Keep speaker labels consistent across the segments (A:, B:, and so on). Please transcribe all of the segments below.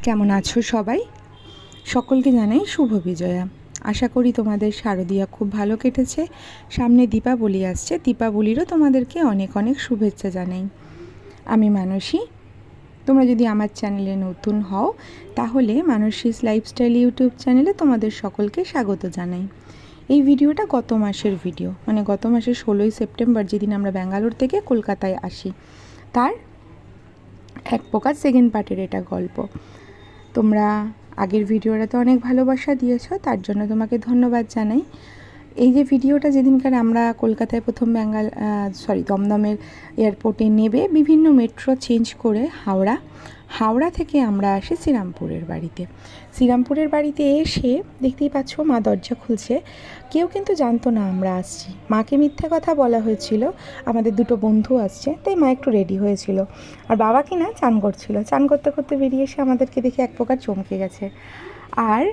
A: কেমন আছো সবাই? সকলকে জানাই শুভ বিজয়া। আশা করি তোমাদের শারদীয়া খুব ভালো কেটেছে। সামনে দীপাবলি আসছে, দীপাবলিরও তোমাদেরকে অনেক অনেক শুভেচ্ছা জানাই। আমি মানসী। তোমরা যদি আমার চ্যানেলে নতুন হও তাহলে মানসীস লাইফস্টাইল ইউটিউব চ্যানেলে তোমাদের সকলকে স্বাগত জানাই। এই ভিডিওটা গত মাসের ভিডিও, মানে গত মাসের 16ই সেপ্টেম্বর, যেদিন আমরা ব্যাঙ্গালোর থেকে কলকাতায় আসি, তার এক প্রকার সেকেন্ড পার্টের এটা গল্প। তোমরা আগের ভিডিওটাতে অনেক ভালোবাসা দিয়েছো, তার জন্য তোমাকে ধন্যবাদ জানাই। এই যে ভিডিওটা যেদিনকার আমরা কলকাতায় প্রথম দমদমের এয়ারপোর্টে নেবে বিভিন্ন মেট্রো চেঞ্জ করে হাওড়া থেকে আমরা আসি শ্রীরামপুরের বাড়িতে। শ্রীরামপুরের বাড়িতে এসে দেখতেই পাচ্ছ মা দরজা খুলছে। কেউ কিন্তু জানতো না আমরা আসছি। মাকে মিথ্যে কথা বলা হয়েছিল আমাদের দুটো বন্ধু আসছে, তাই মা একটু রেডি হয়েছিল। আর বাবা কি না চান করছিল, চান করতে করতে বেরিয়ে এসে আমাদেরকে দেখে এক প্রকার চমকে গেছে। আর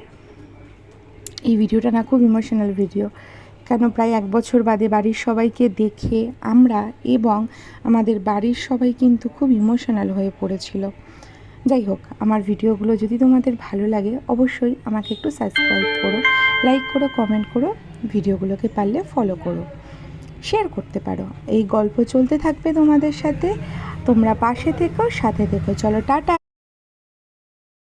A: এই ভিডিওটা না খুব ইমোশনাল ভিডিও, কেন প্রায় 1 বছর বাদে বাড়ির সবাইকে দেখে আমরা এবং আমাদের বাড়ির সবাই কিন্তু খুব ইমোশনাল হয়ে পড়েছিল। যাই হোক, আমার ভিডিওগুলো যদি তোমাদের ভালো লাগে অবশ্যই আমাকে একটু সাবস্ক্রাইব করো, লাইক করো, কমেন্ট করো, ভিডিওগুলোকে পারলে ফলো করো, শেয়ার করতে পারো। এই গল্প চলতে থাকবে তোমাদের সাথে, তোমরা পাশে থেকো, সাথে থেকো। চলো টাটা।